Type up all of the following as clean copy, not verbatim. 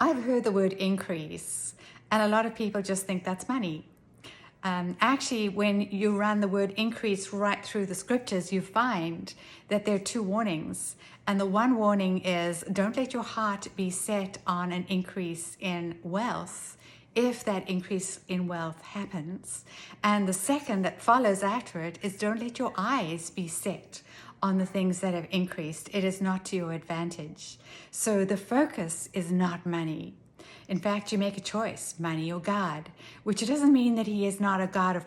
I've heard the word increase, and a lot of people just think that's money. Actually, when you run the word increase right through the scriptures, you find that there are two warnings. And the one warning is, don't let your heart be set on an increase in wealth if that increase in wealth happens. And the second that follows after it is, don't let your eyes be set on the things that have increased. It is not to your advantage. So the focus is not money. In fact, you make a choice, money or God, which doesn't mean that he is not a God of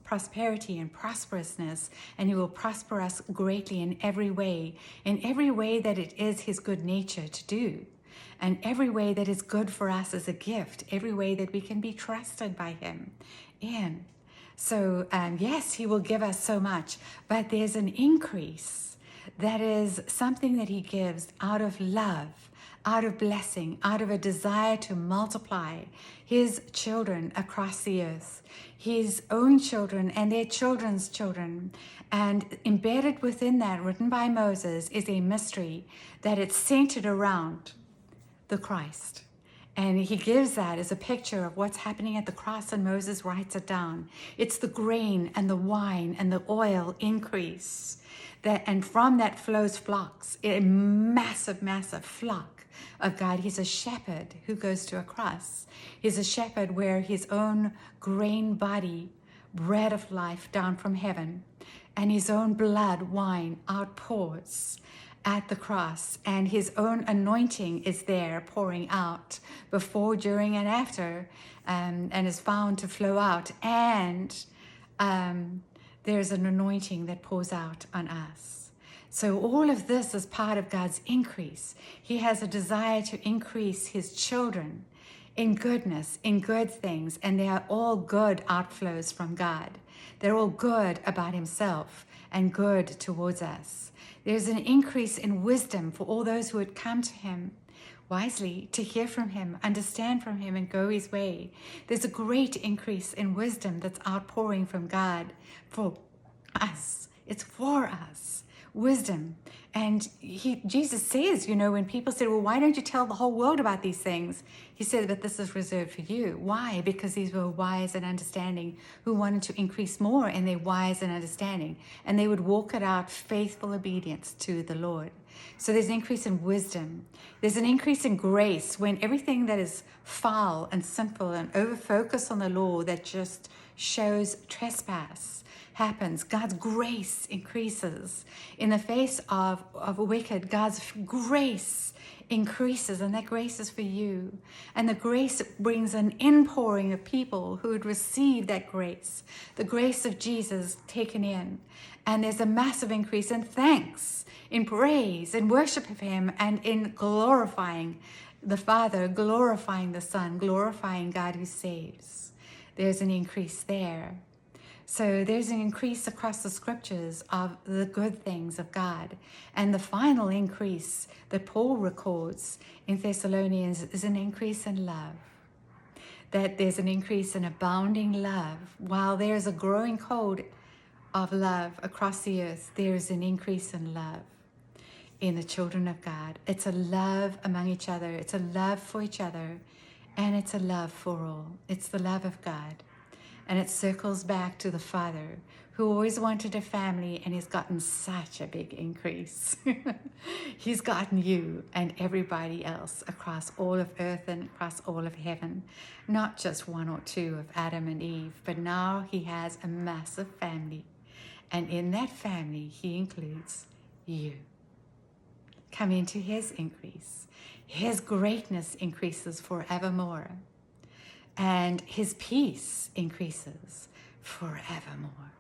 prosperity and prosperousness, and he will prosper us greatly in every way that it is his good nature to do, and every way that is good for us as a gift, every way that we can be trusted by him in. So yes, he will give us so much, but there's an increase that is something that he gives out of love, out of blessing, out of a desire to multiply his children across the earth, his own children and their children's children. And embedded within that, written by Moses, is a mystery that it's centered around the Christ. And he gives that as a picture of what's happening at the cross, and Moses writes it down. It's the grain and the wine and the oil increase. And from that flows flocks, a massive, massive flock of God. He's a shepherd who goes to a cross. He's a shepherd where his own grain body, bread of life down from heaven, and his own blood, wine, outpours at the cross, and his own anointing is there pouring out before, during, and after, and is found to flow out. And there's an anointing that pours out on us. So all of this is part of God's increase. He has a desire to increase his children in goodness, in good things, and they are all good outflows from God. They're all good about himself and good towards us. There's an increase in wisdom for all those who would come to him wisely, to hear from him, understand from him, and go his way. There's a great increase in wisdom that's outpouring from God for us. It's for us. Wisdom. And Jesus says, when people say, well, why don't you tell the whole world about these things? He said, but this is reserved for you. Why? Because these were wise and understanding who wanted to increase more in their wise and understanding. And they would walk it out, faithful obedience to the Lord. So there's an increase in wisdom. There's an increase in grace when everything that is foul and sinful and over-focused on the law that just shows trespass happens. God's grace increases. In the face of wicked, God's grace increases, and that grace is for you. And the grace brings an inpouring of people who would receive that grace, the grace of Jesus taken in. And there's a massive increase in thanks, in praise, in worship of him, and in glorifying the Father, glorifying the Son, glorifying God who saves. There's an increase there. So there's an increase across the scriptures of the good things of God. And the final increase that Paul records in Thessalonians is an increase in love. That there's an increase in abounding love. While there's a growing cold of love across the earth, there's an increase in love in the children of God. It's a love among each other. It's a love for each other. And it's a love for all. It's the love of God. And it circles back to the Father, who always wanted a family, and he's gotten such a big increase. He's gotten you and everybody else across all of earth and across all of heaven. Not just one or two of Adam and Eve, but now he has a massive family. And in that family, he includes you. Come into his increase. His greatness increases forevermore. And his peace increases forevermore.